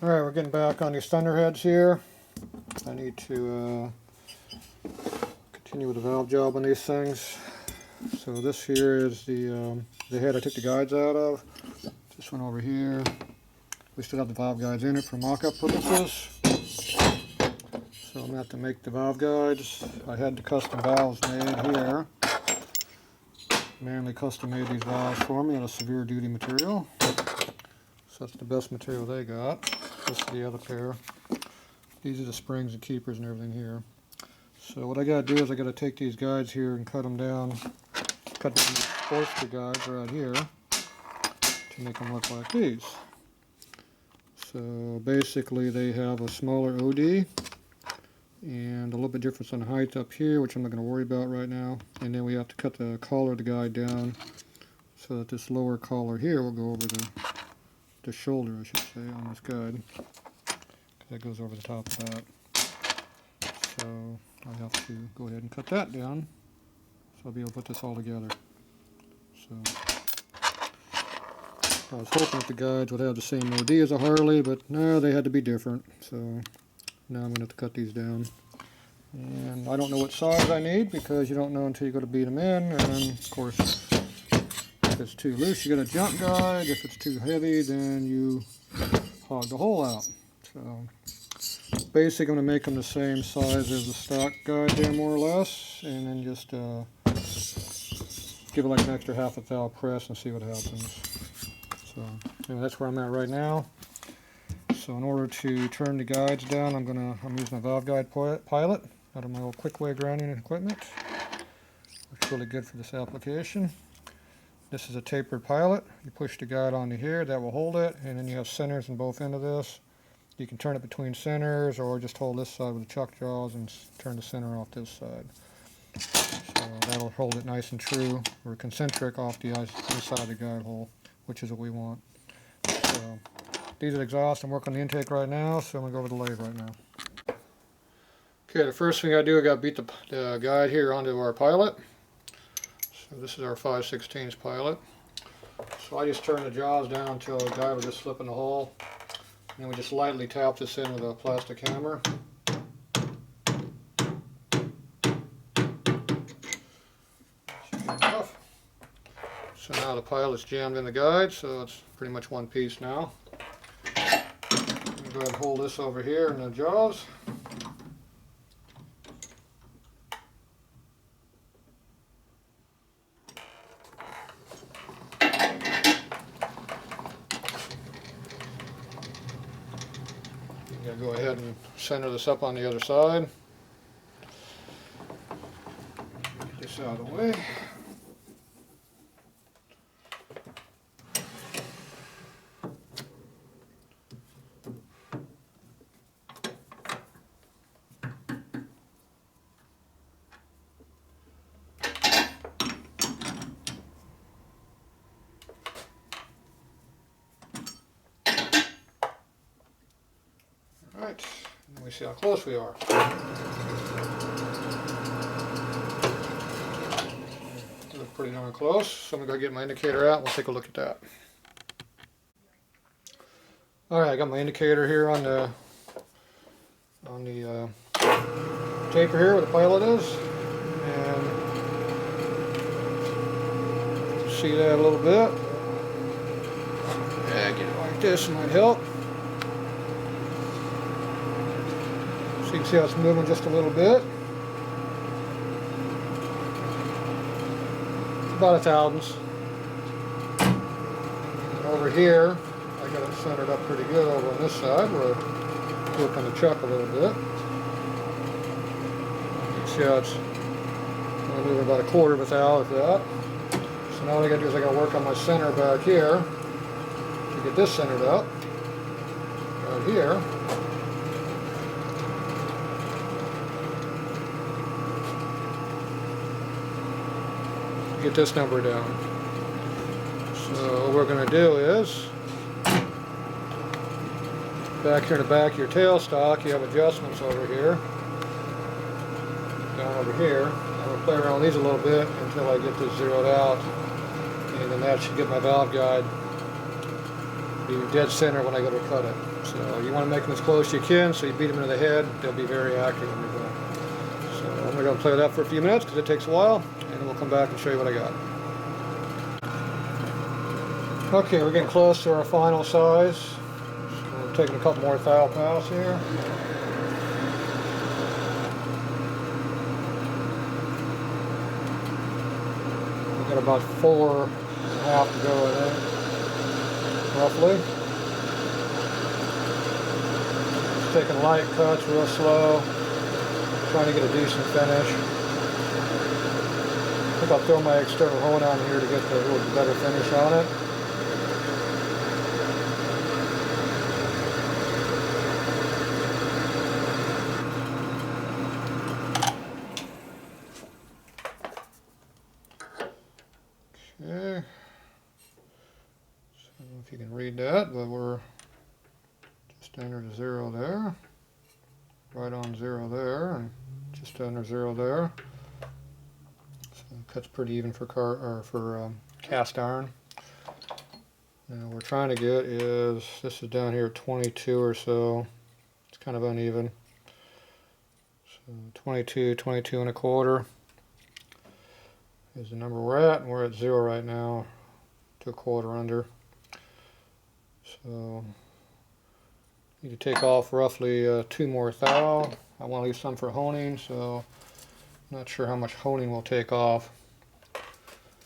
Alright, we're getting back on these thunderheads here. I need to continue with the valve job on these things. So this here is the head I took the guides out of. This one over here. We still have the valve guides in it for mock-up purposes. So I'm going to have to make the valve guides. I had the custom valves made here. Manley custom made these valves for me out of sever-duty material. So that's the best material they got. This is the other pair. These are the springs and keepers and everything here. So what I got to do is I got to take these guides here and cut them down. Cut the sportster guides right here to make them look like these. So basically they have a smaller OD and a little bit difference on height up here, which I'm not going to worry about right now. And then we have to cut the collar of the guide down so that this lower collar here will go over the shoulder, I should say, on this guide. That goes over the top of that. So I have to go ahead and cut that down so I'll be able to put this all together. So I was hoping that the guides would have the same OD as a Harley, but no, they had to be different. So now I'm going to have to cut these down. And I don't know what size I need because you don't know until you go to beat them in. And of course, if it's too loose, you get a jump guide. If it's too heavy, then you hog the hole out. So basically, I'm going to make them the same size as the stock guide there, more or less, and then just give it like an extra half a thou press and see what happens. So anyway, that's where I'm at right now. So in order to turn the guides down, I'm using my valve guide pilot out of my old quick way grinding equipment. It's really good for this application. This is a tapered pilot. You push the guide onto here, that will hold it, and then you have centers in both ends of this. You can turn it between centers or just hold this side with the chuck jaws and turn the center off this side. So that'll hold it nice and true or concentric off the inside of the guide hole, which is what we want. So these are the exhaust. I'm working on the intake right now, so I'm going to go over the lathe right now. Okay, the first thing I do, I got to beat the guide here onto our pilot. So this is our 5/16 pilot. So I just turn the jaws down until the guide will just slip in the hole. And we just lightly tap this in with a plastic hammer. So now the pilot's jammed in the guide, so it's pretty much one piece now. Go ahead and hold this over here in the jaws. Go ahead and center this up on the other side. Get this out of the way. Alright, let me see how close we are. Look pretty darn close, so I'm going to go get my indicator out and we'll take a look at that. Alright, I got my indicator here on the taper here where the pilot is, and see that a little bit. Yeah, get it like this might help. So you can see how it's moving just a little bit. About a thousandth. And over here, I got it centered up pretty good over on this side where I work on the chuck a little bit. You can see how it's moving about a quarter of a thou with that. So now what I got to do is I got to work on my center back here to get this centered up. Right here. Get this number down. So what we're going to do is, back here in the back of your tailstock, you have adjustments over here, down over here. I'm going to play around with these a little bit until I get this zeroed out, and then that should get my valve guide be dead center when I go to cut it. So you want to make them as close as you can, so you beat them into the head, they'll be very accurate when you're done. So I'm going to go play with that for a few minutes because it takes a while, and then we'll come back and show you what I got. Okay, we're getting close to our final size. So we're taking a couple more thou paths here. We've got about 4.5 to go, I think, roughly. Just taking light cuts, real slow, trying to get a decent finish. I think I'll throw my external hone on here to get the little better finish on it. Okay, so I don't know if you can read that, but we're just under the 0 there, right on 0 there, and just under 0 there. So it cuts pretty even for cast iron. Now what we're trying to get is, this is down here at 22 or so. It's kind of uneven. So 22, 22.25 is the number we're at, and we're at 0 right now, to 1/4 under. So need to take off roughly 2 more thou. I want to leave some for honing, so I'm not sure how much honing will take off.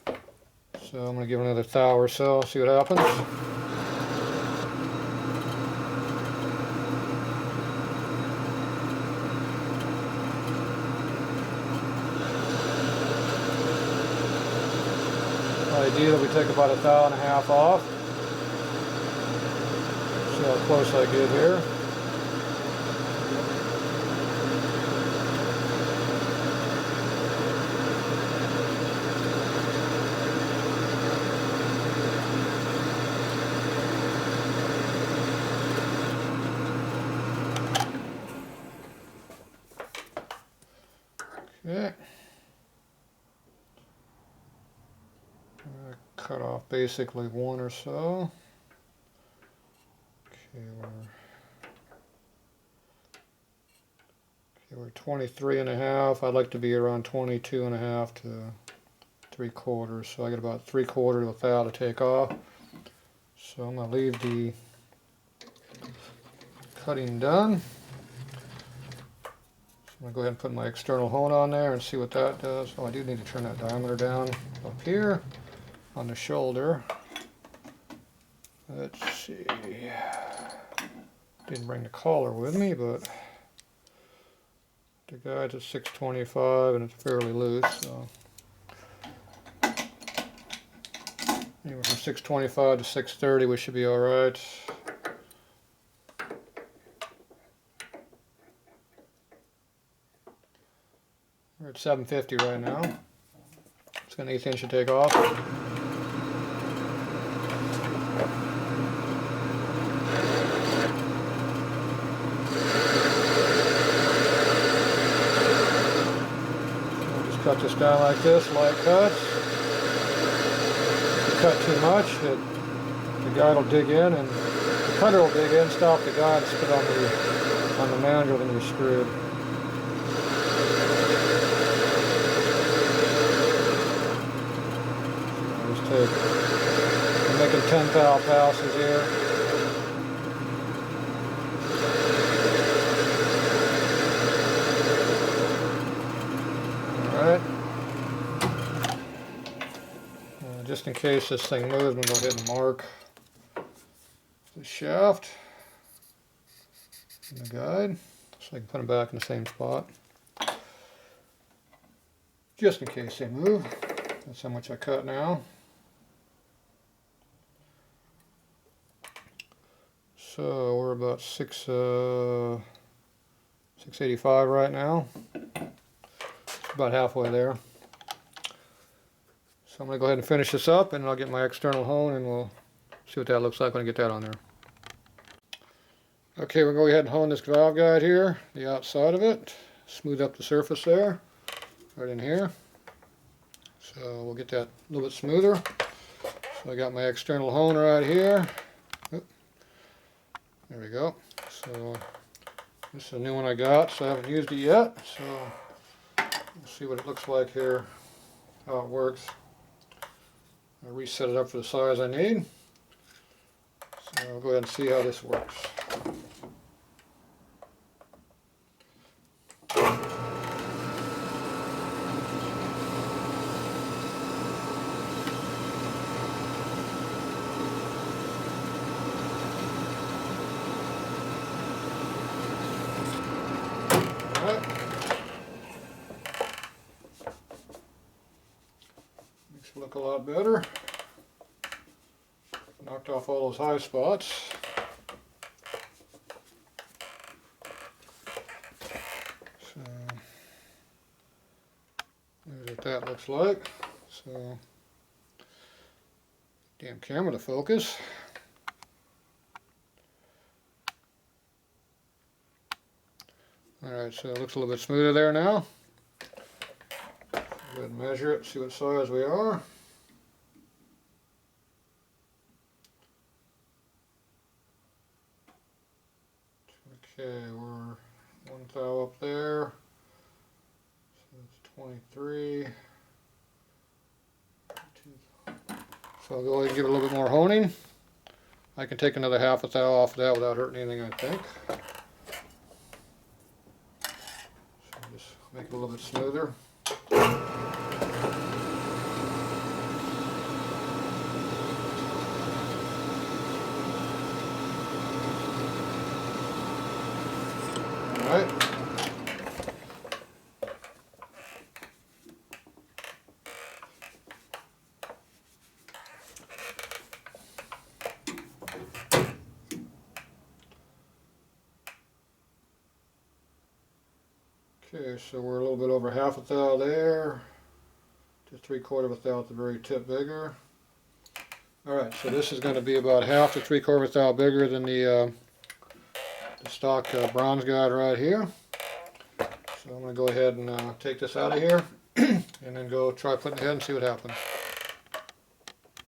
So I'm going to give it another thou or so, see what happens. Ideally, we take about 1.5 thou off. See how close I get here. Okay. Cut off basically 1 or so. Okay, we're 23.5. I'd like to be around 22.5 to 3/4. So I got about 3/4 of a thou to take off. So I'm going to leave the cutting done. So I'm going to go ahead and put my external hone on there and see what that does. Oh, I do need to turn that diameter down up here on the shoulder. Let's see. Didn't bring the collar with me, but the guide's at 625 and it's fairly loose, so anywhere from 625 to 630 we should be all right. We're at 750 right now. It's got an 1/8 inch to take off. Cut this down like this, light cuts. If you cut too much, the guide will dig in, and the cutter will dig in, stop the guide, and spit on the manual, then you're screwed. I'm making 10 thou passes here. Alright. Just in case this thing moves, I'm going to go ahead and mark the shaft and the guide so I can put them back in the same spot. Just in case they move. That's how much I cut now. So we're about 685 right now. About halfway there. So I'm going to go ahead and finish this up, and I'll get my external hone and we'll see what that looks like when I get that on there. Okay, we'll go ahead and hone this valve guide here, the outside of it. Smooth up the surface there, right in here. So we'll get that a little bit smoother. So I got my external hone right here. Oop. There we go. So this is a new one I got, so I haven't used it yet. So we'll see what it looks like here, how it works. I reset it up for the size I need. So I'll go ahead and see how this works. Makes it look a lot better. Knocked off all those high spots. So there's what that looks like. So damn camera to focus. Alright, so it looks a little bit smoother there now. Go ahead and measure it, see what size we are. Okay, we're one thou up there. So it's 23. So I'll go ahead and give it a little bit more honing. I can take another half a thou off of that without hurting anything, I think. Just make it a little bit smoother. Alright. Okay, so we're a little bit over half a thou there, to 3/4 of a thou at the very tip bigger. Alright, so this is going to be about half to 3/4 of a thou bigger than the stock bronze guide right here. So I'm going to go ahead and take this out of here and then go try putting it in and see what happens.